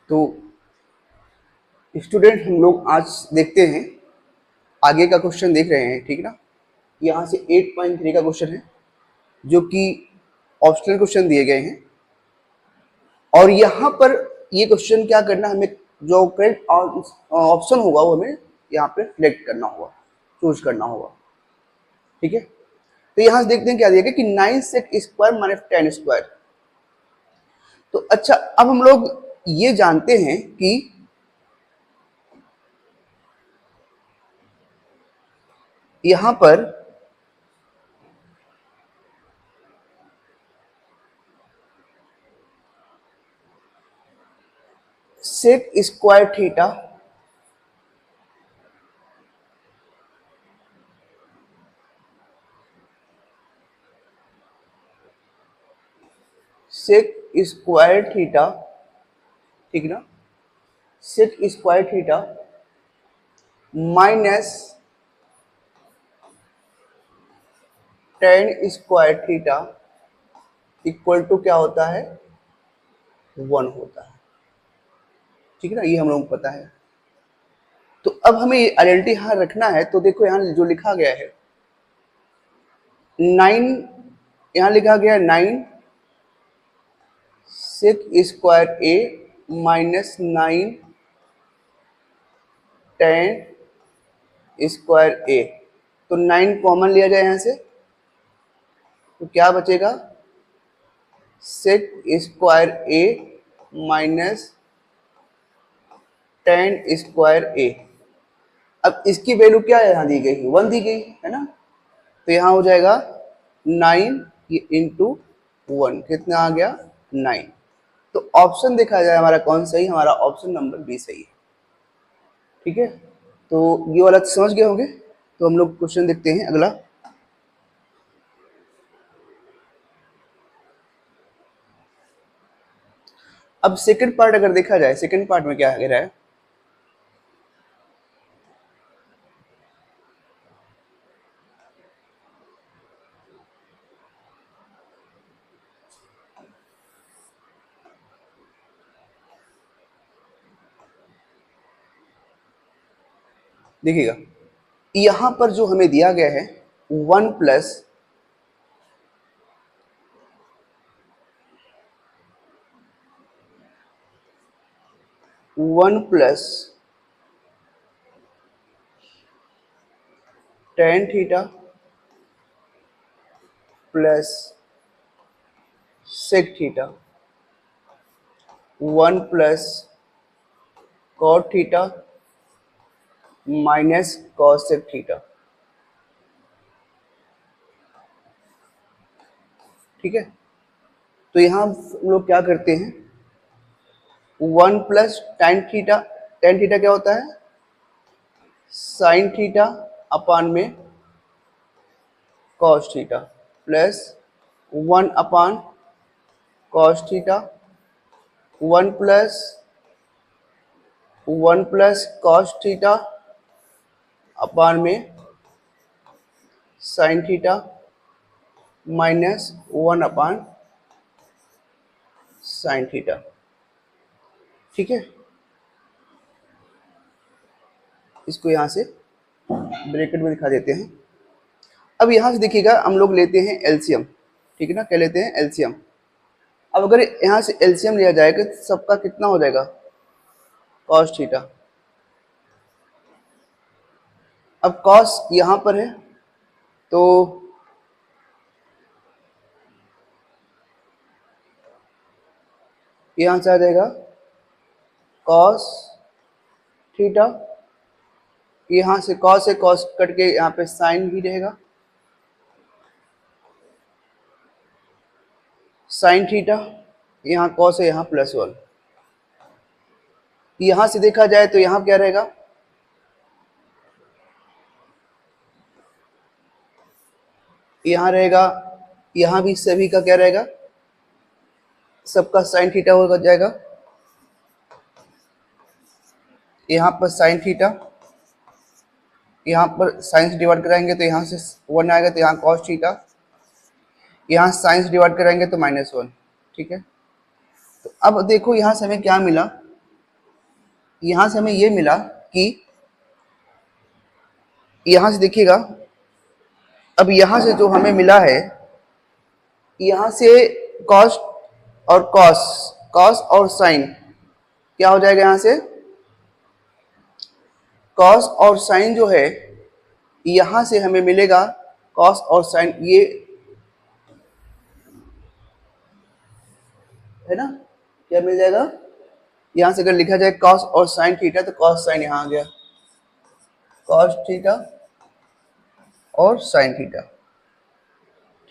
तो स्टूडेंट हम लोग आज देखते हैं, आगे का क्वेश्चन देख रहे हैं, ठीक ना। यहाँ से 8.3 का क्वेश्चन है जो कि ऑप्शनल क्वेश्चन दिए गए हैं, और यहाँ पर ये क्वेश्चन क्या करना, हमें जो करेक्ट ऑप्शन होगा वो हमें यहाँ पे सिलेक्ट करना होगा, चूज करना होगा, ठीक है। तो यहाँ से देखते हैं क्या दिया गया कि 9 सेक स्क्वायर माइनस 10 स्क्वायर। तो अच्छा, अब हम लोग ये जानते हैं कि यहां पर sec square theta sec square theta, ठीक ना, sec square theta minus 10 square theta equal to क्या होता है, 1 होता है, ठीक है ना। ये हम लोगों को पता है। तो अब हमें आइडेंटिटी यहां रखना है। तो देखो यहां जो लिखा गया है 9, यहां लिखा गया 9 सेक स्क्वायर ए माइनस 9 10 स्क्वायर ए। तो 9 कॉमन लिया जाए यहां से, तो क्या बचेगा, सेक स्क्वायर ए माइनस 10 स्क्वायर ए। अब इसकी वैल्यू क्या है, यहाँ दी गई 1 दी गई है ना। तो यहाँ हो जाएगा 9 इंटू 1, कितना आ गया 9। तो ऑप्शन देखा जाए हमारा कौन सही, हमारा ऑप्शन नंबर बी सही है, ठीक है। तो ये वाला समझ गए होंगे। तो हम लोग क्वेश्चन देखते हैं अगला। अब सेकंड पार्ट अगर देखा जाए, सेकंड पार्ट में क्या कह रहा है, देखिएगा यहां पर जो हमें दिया गया है 1 plus 1 plus 10 theta plus sec theta 1 plus cot theta minus cosec theta, ठीक है। तो यहां हम लोग क्या करते हैं, 1 प्लस टेन थीटा क्या होता है, साइन थीटा अपान में cos theta plus 1 upon cos theta 1 plus cos theta upon में sine theta minus 1 upon sine theta, ठीक है। इसको यहां से ब्रैकेट में दिखा देते हैं। अब यहां से देखिएगा हम लोग लेते हैं एलसीएम, ठीक है ना, क्या लेते हैं एलसीएम। अब अगर यहां से एलसीएम लिया जाएगा तो सबका कितना हो जाएगा, कॉस थीटा। अब कॉस यहां पर है तो यहां से आ जाएगा कॉस थीटा, यहां से कॉस कट के यहाँ पे साइन भी रहेगा, साइन थीटा, यहाँ कॉस है, यहाँ प्लस 1। यहां से देखा जाए तो यहाँ क्या रहेगा, यहाँ रहेगा, यहाँ भी सभी का क्या रहेगा, सबका साइन थीटा हो जाएगा। यहाँ पर साइन थीटा, यहाँ पर साइंस डिवाइड कराएंगे तो यहाँ से 1 आएगा, तो यहाँ कॉस थीटा, यहाँ साइंस डिवाइड कराएंगे तो -1, ठीक है। तो अब देखो यहाँ से हमें क्या मिला, यहां से हमें ये मिला कि यहां से देखिएगा, अब यहां से जो हमें मिला है, यहां से कॉस और कॉस, कॉस और साइन क्या हो जाएगा, यहां से कॉस और साइन जो है, यहां से हमें मिलेगा कॉस और साइन, ये है ना, क्या मिल जाएगा, यहां से अगर लिखा जाए कॉस और साइन थीटा तो कॉस साइन यहां आ गया, कॉस थीटा और साइन थीटा,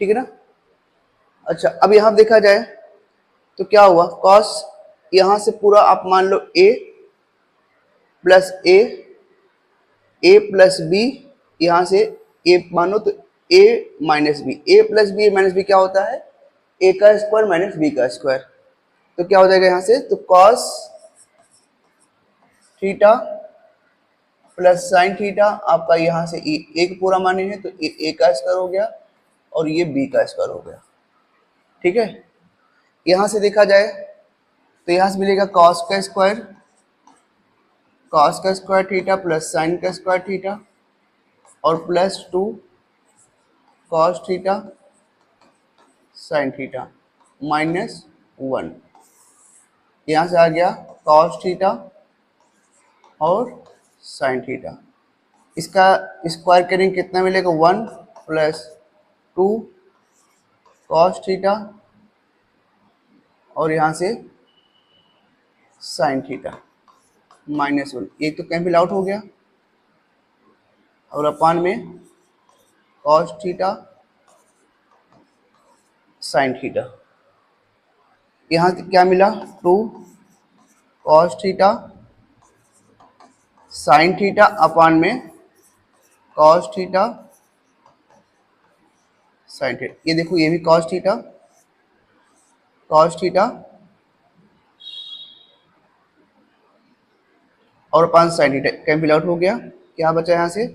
ठीक है ना। अच्छा, अब यहां देखा जाए तो क्या हुआ, कॉस यहां से पूरा आप मान लो ए प्लस ए प्लस बी, यहां से ए मानो तो ए माइनस बी, ए प्लस बी माइनस बी क्या होता है, ए का स्क्वायर माइनस बी का स्क्वायर, तो क्या हो जाएगा यहां से, तो cos theta plus sine theta आपका यहां से ए का पूरा माने है तो ए का स्क्वायर हो गया और ये बी का स्क्वायर हो गया, ठीक है। यहां से देखा जाए तो यहां से मिलेगा कॉस का स्क्वायर थीटा प्लस साइन का स्क्वायर थीटा और plus 2 cos theta sine theta minus 1, यहां से आ गया कॉस थीटा और साइन थीटा, इसका स्क्वायर करेंगे कितना मिलेगा, 1 प्लस 2 कॉस थीटा और यहां से साइन थीटा माइनस 1, एक तो कैंसिल आउट हो गया और अपान में कॉस थीटा साइन थीटा, यहां से क्या मिला, 2 cos theta sine theta upon में कॉस थीटा साइन थीटा, ये देखो ये भी कॉस थीटा और अपान साइन थीटा कैंसिल आउट हो गया, क्या बचा यहां से,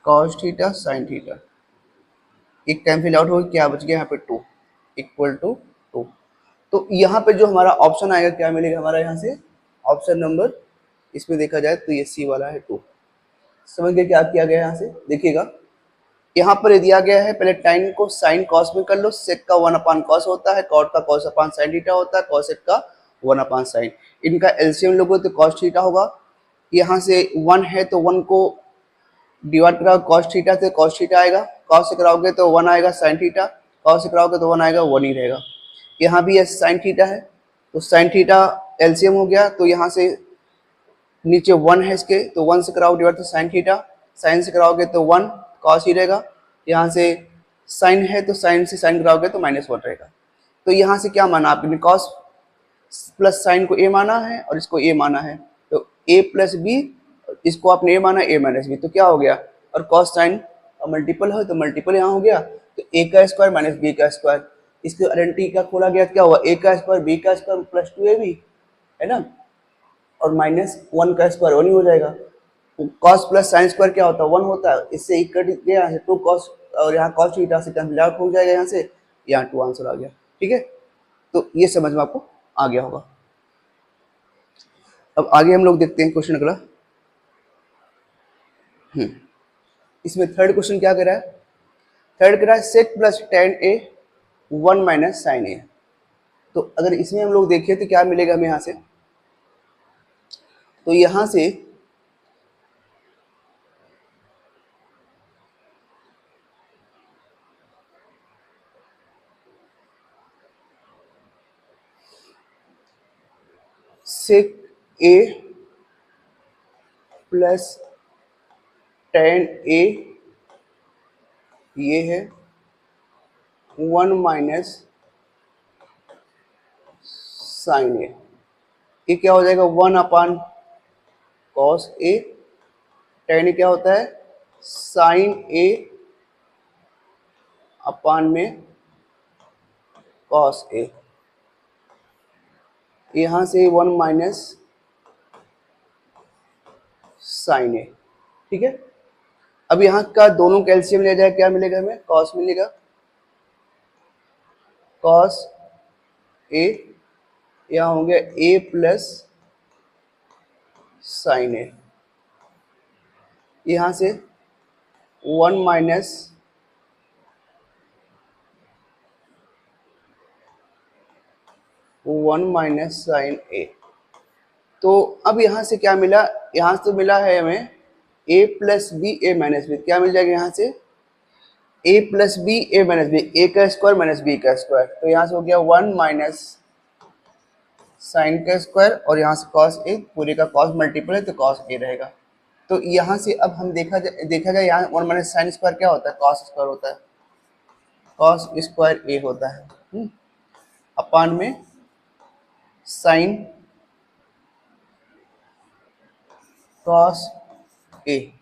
कॉस थीटा साइन थीटा, एक कैंसिल आउट हो गया, क्या बच गया यहाँ पे 2 इक्वल टू 2, तो यहाँ पे जो हमारा ऑप्शन आएगा क्या मिलेगा हमारा, यहाँ से ऑप्शन नंबर, इसमें देखा जाए तो ये सी वाला है 2, समझ गए क्या किया गया, यहाँ से देखिएगा, यहाँ पर दिया गया है, पहले टाइन को साइन कॉस में कर लो, सेक का 1 अपान कॉस होता है, कॉट का कॉस अपान साइन थीटा होता है, कॉसेक का 1 अपान साइन, इनका एलसीएम लोगे तो कॉस थीटा होगा, यहाँ से 1 है तो 1 को डिवाइड कराओ कॉस थीटा से, कॉस थीटा आएगा, कॉस से कराओगे तो 1 आएगा साइन थीटा, कॉस से कराओगे तो 1 आएगा, 1 ही रहेगा, यहाँ भी ये साइन थीटा है तो साइन थीटा एलसीएम हो गया, तो यहाँ से नीचे 1 है इसके, तो 1 से कराओ डिवाइड तो साइन थीटा, साइन से कराओगे तो 1 कॉस ही रहेगा, यहाँ से साइन है तो साइन से साइन कराओगे तो -1 रहेगा, तो यहाँ से क्या माना आपने, कॉस प्लस साइन को ए माना है और इसको ए माना है, तो ए प्लस बी, इसको आपने ए माना, ए माइनस बी, तो क्या हो गया, और कॉस साइन मल्टीपल है तो मल्टीपल यहाँ हो गया, तो ए का स्क्वायर माइनस बी का स्क्वायर, इसके आइडेंटिटी का खोला गया, क्या हुआ, ए का स्क्वायर बी का स्क्वायर प्लस 2ab है ना, और -1 का स्क्वायर 1 ही हो जाएगा, कॉस प्लस साइन स्क्वायर क्या होता है, 1 होता है, इससे एक कट गया है 2 कॉस और यहाँ कॉस थीटा से कैंसिल आउट हो जाएगा, यहाँ से यहाँ 2 आंसर आ गया, ठीक है, तो ये समझ में आपको आ गया होगा। अब आगे हम लोग देखते हैं क्वेश्चन अगला। इसमें थर्ड क्वेश्चन क्या कर रहा है, थर्ड कर रहा है sec plus tan a 1 minus sine A, तो अगर इसमें हम लोग देखें तो क्या मिलेगा हमें यहाँ से, तो यहाँ से सेक a प्लस tan a ये है 1 माइनस साइन ए, ये क्या हो जाएगा 1 अपान कॉस ए, tan ए क्या होता है साइन ए अपान में कॉस ए, यहां से 1 माइनस साइन ए, ठीक है। अब यहाँ का दोनों कैल्शियम ले जाए क्या मिलेगा हमें, कॉस मिलेगा, कॉस ए, यहाँ हो गया ए प्लस साइन ए, यहाँ से 1 माइनस साइन ए। तो अब यहाँ से क्या मिला, यहाँ से मिला है हमें a plus B A minus B, क्या मिल जाएगा यहाँ से a plus B A minus B, A का स्क्वायर माइनस बी का स्क्वायर, तो यहाँ से हो गया 1 माइनस साइन का स्क्वायर, और यहाँ से कॉस ए, पूरे का कॉस मल्टीपल है तो कॉस ए रहेगा। तो यहाँ से अब हम देखा जाए यहाँ 1 माइनस साइन स्क्वायर क्या होता है, कॉस स्क्वायर होता है, कॉस स्क्वायर ए होता है, अपान में साइन कॉस ए।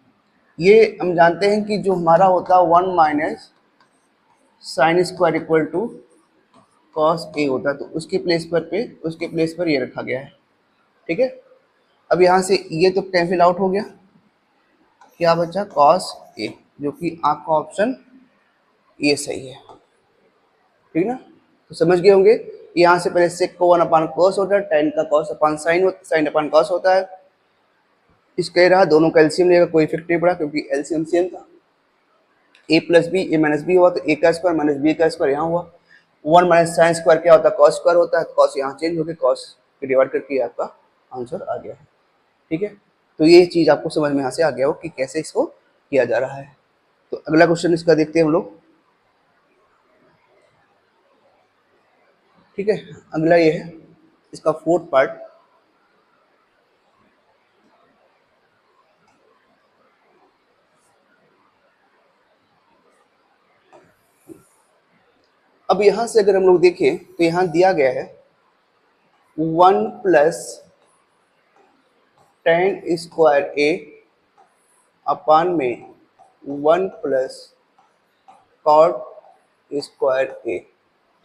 ये हम जानते हैं कि जो हमारा होता है 1 minus sine square equal to cos A होता है, तो उसके प्लेस पर ये रखा गया है, ठीक है। अब यहाँ से ये तो कैंसिल आउट हो गया, क्या बचा कॉस ए, जो कि आपका ऑप्शन ये सही है, ठीक ना। तो समझ गए होंगे, यहाँ से पहले सेक को 1 अपान कॉस होता है, tan का कॉस अपान साइन अपान कॉस होता है। इसका रहा दोनों का एलसीएम लेगा, कोई इफेक्ट नहीं पड़ा क्योंकि एलसीएम सेम था। ए plus B A minus B हुआ तो ए का स्क्वायर माइनस बी का स्क्वायर यहाँ हुआ। 1 माइनस साइन स्क्वायर क्या होता है, कॉस स्क्वायर होता है, तो कॉस यहाँ चेंज होकर कॉस के डिवाइड करके आपका आंसर आ गया है, ठीक है। तो ये चीज़ आपको समझ में यहाँ से आ गया हो कि कैसे इसको किया जा रहा है। तो अगला क्वेश्चन इसका देखते हैं हम लोग, ठीक है। अगला ये है इसका फोर्थ पार्ट। अब यहाँ से अगर हम लोग देखें तो यहाँ दिया गया है 1 plus tan square A upon में 1 प्लस कॉट स्क्वायर ए,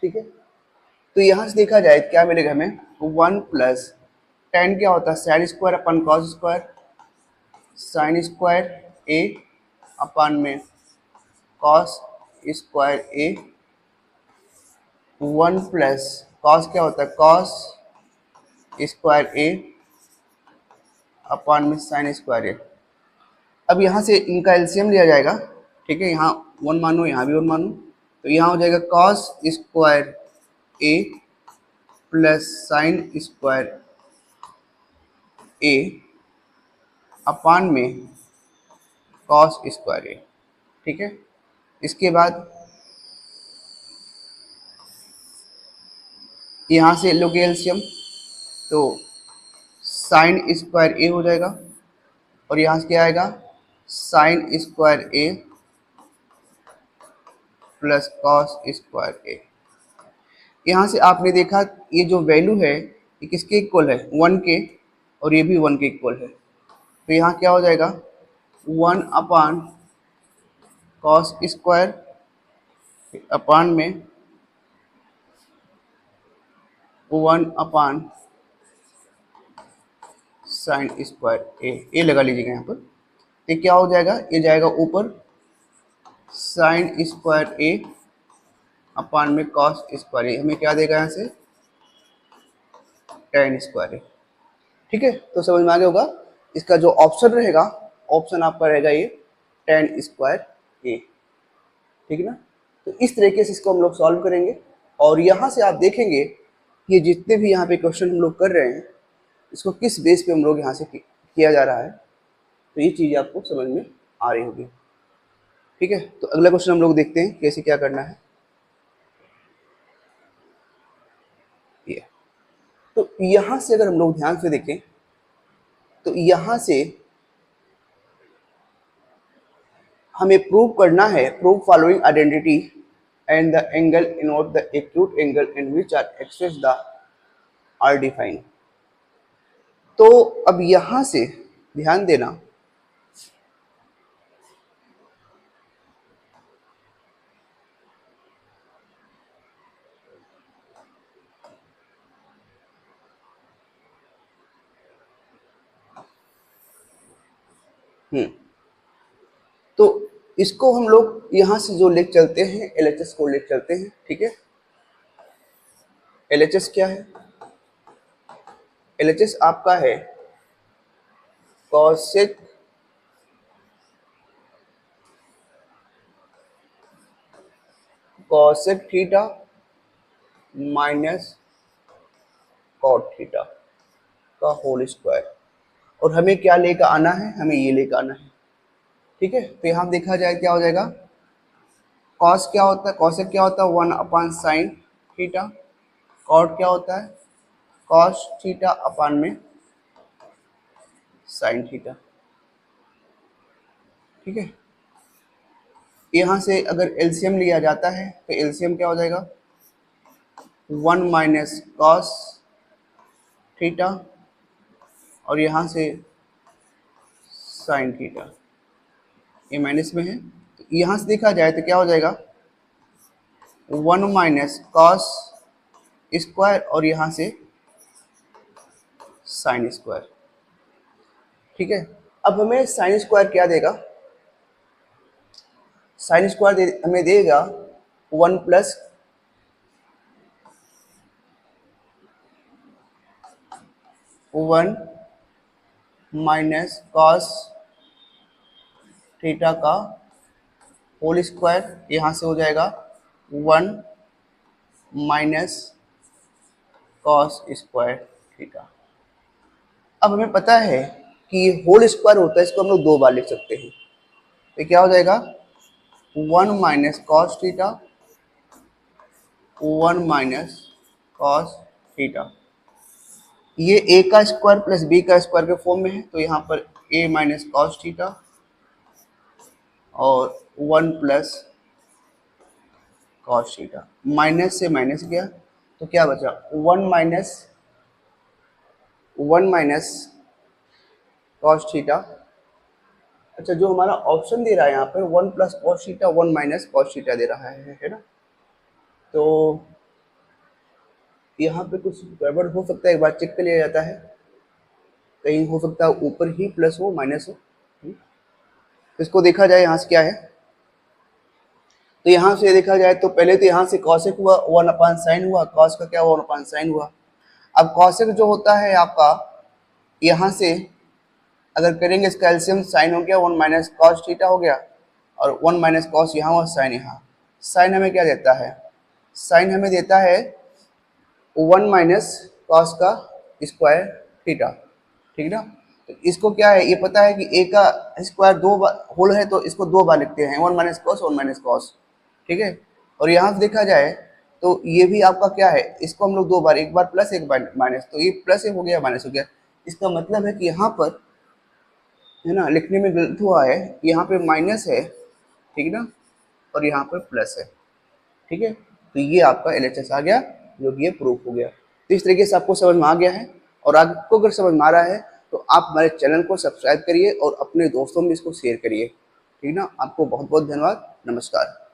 ठीक है। तो यहाँ से देखा जाए क्या मिलेगा हमें, 1 प्लस tan क्या होता है sine square upon cos square, sine square A upon में cos square A, 1 plus cos क्या होता है कॉस स्क्वायर ए अपान में साइन स्क्वायर ए। अब यहाँ से इनका एलसीएम लिया जाएगा, ठीक है। यहाँ 1 मानो, यहाँ भी 1 मानो, तो यहाँ हो जाएगा cos square A plus sign square A upon में कॉस स्क्वायर ए, ठीक है। इसके बाद यहाँ से लोगे एलसीएम, तो साइन स्क्वायर ए हो जाएगा, और यहाँ से क्या आएगा साइन स्क्वायर ए प्लस कॉस स्क्वायर ए। यहाँ से आपने देखा ये जो वैल्यू है ये किसके इक्वल है, 1 के, और ये भी 1 के इक्वल है। तो यहाँ क्या हो जाएगा 1 अपान कॉस स्क्वायर अपान में 1 अपान साइन स्क्वायर ए लगा लीजिएगा यहाँ पर। ये क्या हो जाएगा, ये जाएगा ऊपर साइन स्क्वायर ए अपान में कॉस स्क्वायर ए, हमें क्या देगा यहाँ से tan स्क्वायर ए, ठीक है। तो समझ में आ गया होगा, इसका जो ऑप्शन रहेगा, ऑप्शन आपका रहेगा ये tan स्क्वायर ए, ठीक है ना। तो इस तरीके से इसको हम लोग सॉल्व करेंगे, और यहाँ से आप देखेंगे कि जितने भी यहाँ पे क्वेश्चन हम लोग कर रहे हैं इसको किस बेस पे हम लोग यहाँ से किया जा रहा है, तो ये चीज़ आपको समझ में आ रही होगी, ठीक है। तो अगला क्वेश्चन हम लोग देखते हैं कैसे क्या करना है। ये तो यहाँ से अगर हम लोग ध्यान से देखें तो यहाँ से हमें प्रूव करना है, prove following identity and the angle इनोट the acute angle in which are excess the are define. तो अब यहाँ से ध्यान देना, तो इसको हम लोग यहाँ से जो लेके चलते हैं एलएचएस को लेके चलते हैं, ठीक है। LHS क्या है? LHS आपका है cosec theta minus cot theta का होल स्क्वायर। और हमें क्या लेकर आना है? हमें ये लेकर आना है। ठीक है, तो यहाँ देखा जाए क्या हो जाएगा, कॉस क्या होता है, कॉसेक क्या होता है 1/sin थीटा, कॉट क्या होता है कॉस थीटा अपान में साइन थीटा। ठीक है, यहाँ से अगर एलसीएम लिया जाता है तो एलसीएम क्या हो जाएगा 1 माइनस कॉस थीटा और यहाँ से साइन थीटा, ये माइनस में है, तो यहाँ से देखा जाए तो क्या हो जाएगा 1 माइनस कॉस स्क्वायर और यहाँ से साइन स्क्वायर। ठीक है, अब हमें साइन स्क्वायर क्या देगा, साइन स्क्वायर हमें देगा 1 plus one minus cos theta का होल स्क्वायर, यहाँ से हो जाएगा 1 माइनस कॉस स्क्वायर थीटा। अब हमें पता है कि ये होल स्क्वायर होता है, इसको हम लोग दो बार लिख सकते हैं, तो क्या हो जाएगा 1 minus cos theta 1 minus cos theta. ये a का स्क्वायर प्लस b का स्क्वायर के फॉर्म में है, तो यहाँ पर a माइनस कॉस थीटा और 1 प्लस कॉस थीटा, माइनस से माइनस गया तो क्या बचा 1 माइनस कॉस थीटा। अच्छा, जो हमारा ऑप्शन दे रहा है यहाँ पर 1 plus cos theta 1 minus cos theta दे रहा है ना, तो यहाँ पे कुछ गड़बड़ हो सकता है, एक बार चेक कर लिया जाता है, कहीं हो सकता है ऊपर ही प्लस हो माइनस हो। इसको देखा जाए यहाँ से क्या है, तो यहाँ से देखा जाए तो पहले तो यहाँ से कॉसेक हुआ 1/sin हुआ, कॉस का क्या हुआ 1/sin हुआ। अब कॉसेक जो होता है आपका, यहाँ से अगर करेंगे इसका एलसीएम साइन हो गया 1 माइनस कॉस थीटा हो गया और 1 माइनस कॉस यहाँ हुआ साइन यहाँ। साइन हमें क्या देता है, साइन हमें देता है 1 माइनस कॉस का स्क्वायर थीटा। ठीक ना, तो इसको क्या है, ये पता है कि a का स्क्वायर दो बार होल है तो इसको दो बार लिखते हैं 1 माइनस कॉस 1 माइनस कॉस। ठीक है, और यहाँ से देखा जाए तो ये भी आपका क्या है, इसको हम लोग दो बार, एक बार प्लस एक बार माइनस, तो ये प्लस हो गया माइनस हो गया। इसका मतलब है कि यहाँ पर है ना, लिखने में गलत हुआ है, यहाँ पे माइनस है ठीक ना, और यहाँ पर प्लस है। ठीक है, तो ये आपका LHS आ गया, जो कि ये प्रूफ हो गया। तो इस तरीके से आपको समझ में आ गया है, और आपको अगर समझ में आ रहा है तो आप हमारे चैनल को सब्सक्राइब करिए और अपने दोस्तों में इसको शेयर करिए। ठीक ना, आपको बहुत बहुत धन्यवाद, नमस्कार।